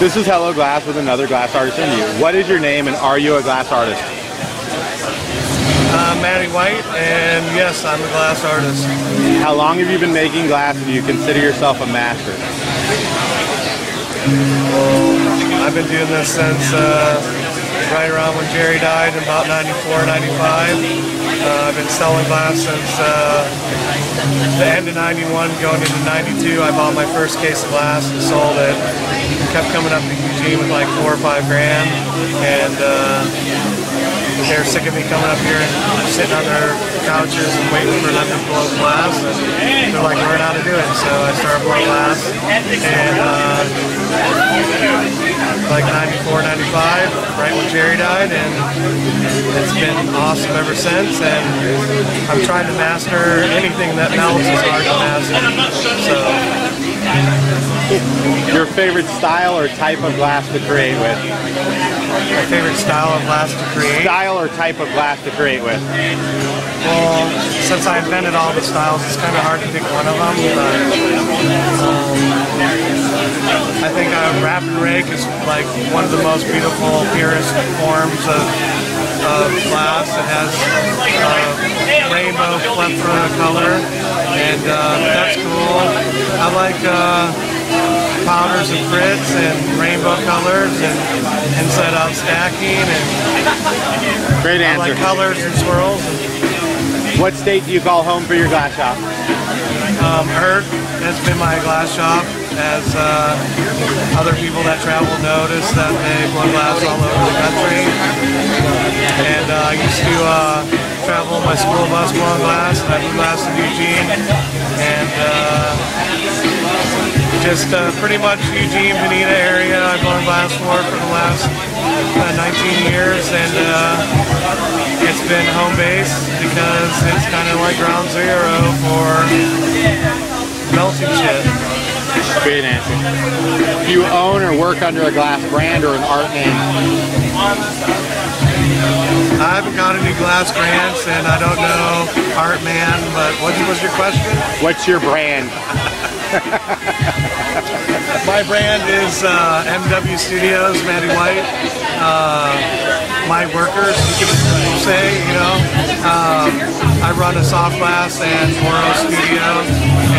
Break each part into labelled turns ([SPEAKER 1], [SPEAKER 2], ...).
[SPEAKER 1] This is Hello Glass with another glass artist in you. What is your name and are you a glass artist?
[SPEAKER 2] I'm Matty White, and yes, I'm a glass artist.
[SPEAKER 1] How long have you been making glass and do you consider yourself a master?
[SPEAKER 2] Well, I've been doing this since right around when Jerry died in about 94, 95. I've been selling glass since the end of 91, going into 92. I bought my first case of glass and sold it. Kept coming up to Eugene with like 4 or 5 grand, and they're sick of me coming up here and sitting on their couches and waiting for them to blow glass, and they're like, learn how to do it. So I started blowing glass, and like 94, 95, right when Jerry died, and it's been awesome ever since, and I'm trying to master anything that melts is hard to master. So.
[SPEAKER 1] Your favorite style or type of glass to create with?
[SPEAKER 2] My favorite style of glass to create?
[SPEAKER 1] Style or type of glass to create with?
[SPEAKER 2] Well, since I invented all the styles, it's kind of hard to pick one of them, but I think wrap and rake is like one of the most beautiful, purest forms of glass. It has rainbow plethora color, and that's cool. I like powders and frits and rainbow colors and inside out stacking, and
[SPEAKER 1] great answer.
[SPEAKER 2] I like colors and swirls.
[SPEAKER 1] What state do you call home for your glass shop?
[SPEAKER 2] Earth has been my glass shop, as other people that travel notice that they blow glass all over the country. And I used to travel my school bus blowing glass, and I blew glass in Eugene, and just pretty much Eugene, Bonita area I've blown glass for the last 19 years, and it's been home base because it's kind of like ground zero for melting shit.
[SPEAKER 1] Great answer. Do you own or work under a glass brand or an art name?
[SPEAKER 2] I haven't got any glass brands, and I don't know Art Man, but what was your question?
[SPEAKER 1] What's your brand?
[SPEAKER 2] My brand is MW Studios, Matty White. My workers, you could say, you know. I run a soft glass and Oro studio,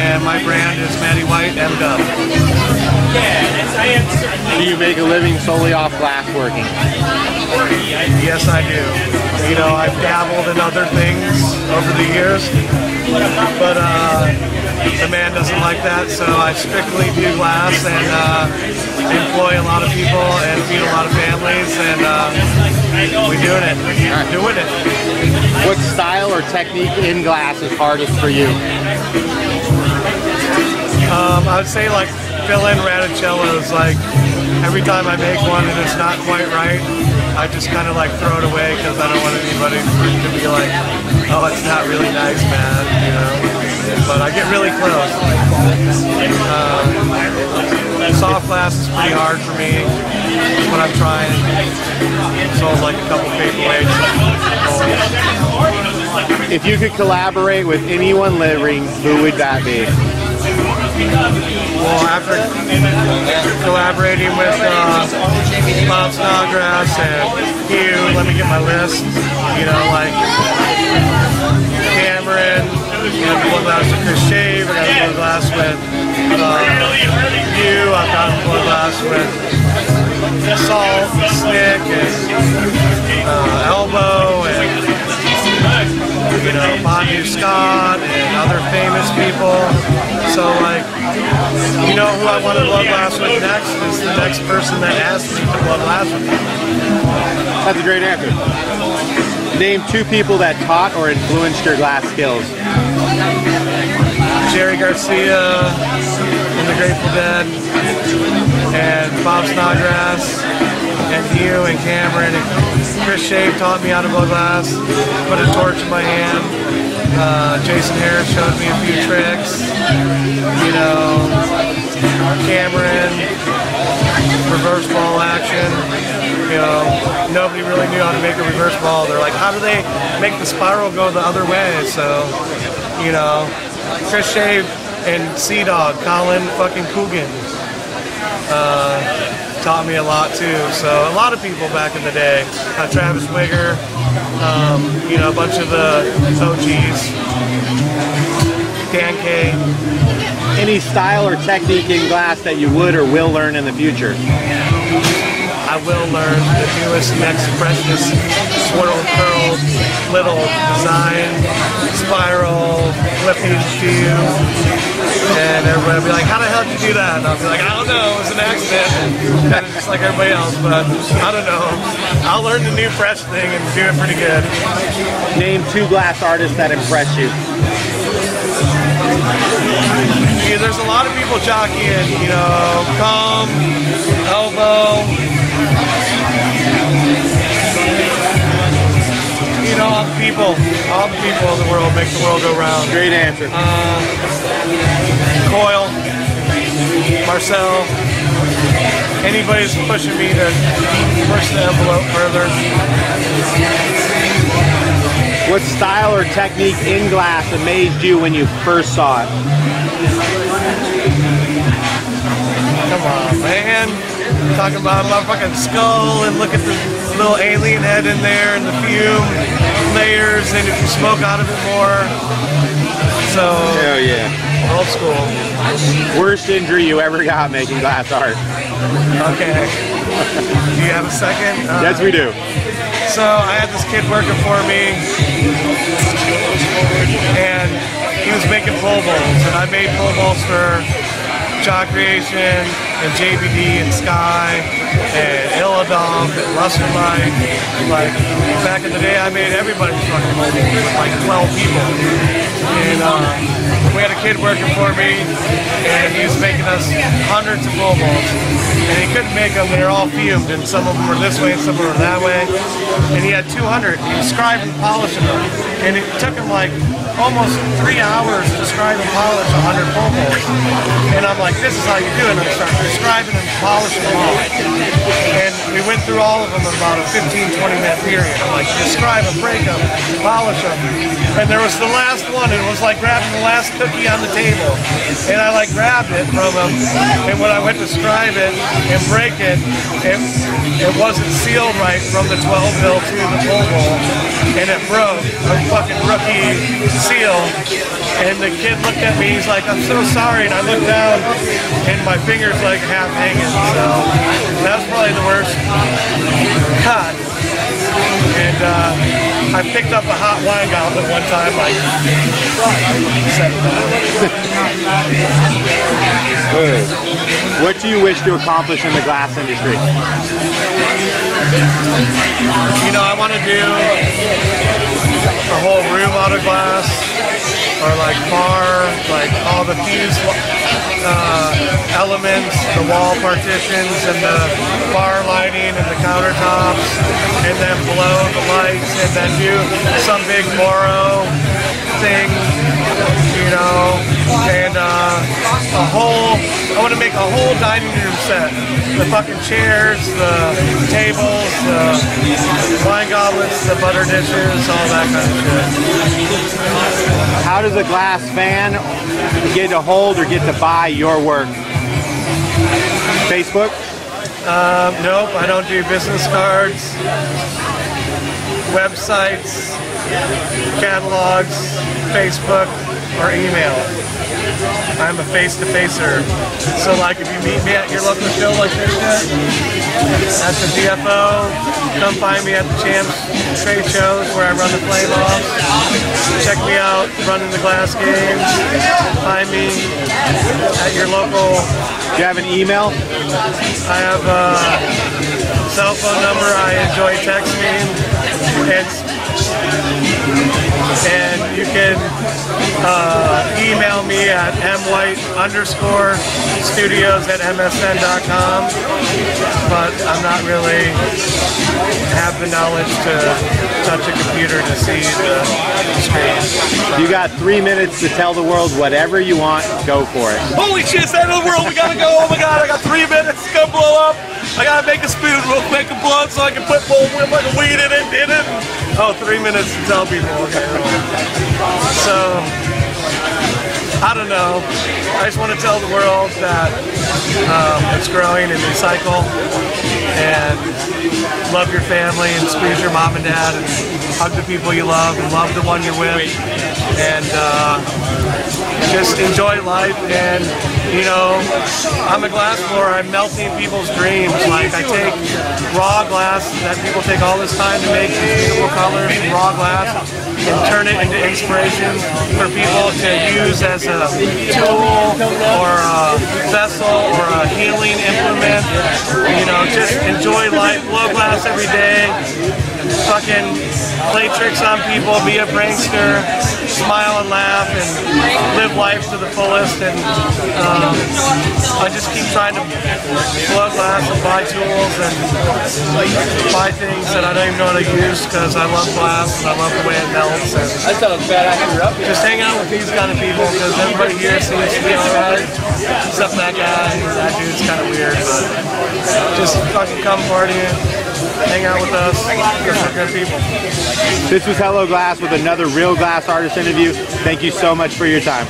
[SPEAKER 2] and my brand is Matty White MW.
[SPEAKER 1] Do you make a living solely off glass working?
[SPEAKER 2] Yes, I do. You know, I've dabbled in other things over the years, but the man doesn't like that, so I strictly do glass and employ a lot of people and feed a lot of families, and we're doing it. Doing it.
[SPEAKER 1] What style or technique in glass is hardest for you?
[SPEAKER 2] I would say like fill-in radicellos. Like every time I make one and it's not quite right, I just kind of like throw it away because I don't want anybody to be like, oh, it's not really nice, man, you know. But I get really close. Soft glass is pretty hard for me, but I'm trying. Sold like a couple paperweights.
[SPEAKER 1] If you could collaborate with anyone living, who would that be?
[SPEAKER 2] Well, after collaborating with Bob Snodgrass and Hugh, let me get my list. You know, like Cameron, I got to blow glass with Chris Shave, I got to blow glass with Hugh, I've got to blow glass with Salt, Snick, and Elbow, and you know, Bonnie Scott and other famous people. So like, you know who I want to blow glass with next is the next person that asked me to blow glass with me.
[SPEAKER 1] That's a great answer. Name 2 people that taught or influenced your glass skills.
[SPEAKER 2] Jerry Garcia and the Grateful Dead, and Bob Snodgrass, and Hugh and Cameron, and Chris Shave taught me how to blow glass, put a torch in my hand. Jason Harris showed me a few tricks. You know, Cameron, reverse ball action. You know, nobody really knew how to make a reverse ball. They're like, how do they make the spiral go the other way? So, you know, Chris Shave and Sea Dog, Colin fucking Coogan, taught me a lot too. So a lot of people back in the day, Travis Wigger, you know, a bunch of the OGs, Dan K.
[SPEAKER 1] Any style or technique in glass that you would or will learn in the future?
[SPEAKER 2] I will learn the newest, next freshest swirl, curl, little design, spiral, flipping shoe, and everybody will be like, how the hell did you do that? And I'll be like, I don't know, it was an accident, kind of just like everybody else, but I don't know. I'll learn the new fresh thing and do it pretty good.
[SPEAKER 1] Name 2 glass artists that impress you.
[SPEAKER 2] Yeah, there's a lot of people jockeying, you know, Calm, Elbow, you know, all the people of the world make the world go round.
[SPEAKER 1] Great answer.
[SPEAKER 2] Coil, Marcel, anybody's pushing me to push the envelope further.
[SPEAKER 1] What style or technique in glass amazed you when you first saw it?
[SPEAKER 2] Come on, man. Talking about my fucking skull and look at the little alien head in there and the fume layers and if you smoke out of it more. So,
[SPEAKER 1] Oh yeah.
[SPEAKER 2] old school.
[SPEAKER 1] Worst injury you ever got making glass art?
[SPEAKER 2] Okay. Do you have a second?
[SPEAKER 1] Yes, we do.
[SPEAKER 2] So I had this kid working for me, and he was making pole bowls, and I made pole bowls for Jaw Creation and JBD and Sky and Illadom and Luster Light. Like back in the day, I made everybody's fucking pole bowls with like 12 people, and we had a kid working for me, and he was making us hundreds of pole bowls. And he couldn't make them, they were all fumed, and some of them were this way and some of them were that way. And he had 200, he was scribing and polishing them. And it took him like almost 3 hours to scribe and polish 100 pole bowls. And I'm like, this is how you do it. And I started scribing and polishing them all. And we went through all of them in about a 15-20 minute period. I'm like, just scribe them, break them, polish them. And there was the last one, and it was like grabbing the last cookie on the table. And I like grabbed it from him, and when I went to scribe it and break it, it wasn't sealed right from the 12 mil to the pole bowl, and it broke a fucking rookie seal. And the kid looked at me, he's like, I'm so sorry, and I looked down, and my finger's like half hanging, so that's probably the worst cut. And I picked up a hot wine goblet one time, like, set it down.
[SPEAKER 1] What do you wish to accomplish in the glass industry?
[SPEAKER 2] You know, I want to do a whole room out of glass, or like bar, like all the fuse elements, the wall partitions, and the bar lighting, and the countertops, and then blow the lights, and then do some big Moro thing, you know, and I want to make a whole dining room set. The fucking chairs, the tables, the wine goblets, the butter dishes, all that kind of shit.
[SPEAKER 1] How does a glass fan get a hold or get to buy your work? Facebook?
[SPEAKER 2] Nope, I don't do business cards, websites, catalogs, Facebook, or email. I'm a face-to-facer. So like if you meet me at your local show like this shit, at the DFO, come find me at the Champs trade shows where I run the flame off. Check me out running the glass games. Find me at your local.
[SPEAKER 1] Do you have an email?
[SPEAKER 2] I have a cell phone number I enjoy texting. And you can email me at mwhite_studios@msn.com, but I'm not really have the knowledge to touch a computer to see the screen.
[SPEAKER 1] You got 3 minutes to tell the world whatever you want. Go for it.
[SPEAKER 2] Holy shit, it's the end of the world, we gotta go, oh my god, I got 3 minutes, it's gonna blow up. I gotta make a spoon real quick and blow it so I can put like a weed in it. Oh, 3 minutes to tell people. Okay. So, I don't know. I just want to tell the world that it's growing and recycle, and love your family and squeeze your mom and dad and hug the people you love and love the one you're with, and just enjoy life. And you know, I'm a glass blower. I'm melting people's dreams. Like, I take raw glass that people take all this time to make these beautiful colors from raw glass and turn it into inspiration for people to use as a tool or a vessel or a healing implement. You know, just enjoy life, blow glass every day, fucking play tricks on people, be a prankster, smile and laugh, and live life to the fullest. And I just keep trying to blow glass and buy tools and buy things that I don't even know how to use, because I love glass and I love the way it melts. And just hang out with these kind of people, because everybody here seems to be alright, except that guy. That dude's kind of weird, but just fucking come partying, hang out with us, because we're good people.
[SPEAKER 1] This was Hello Glass with another Real Glass Artist interview. Thank you so much for your time.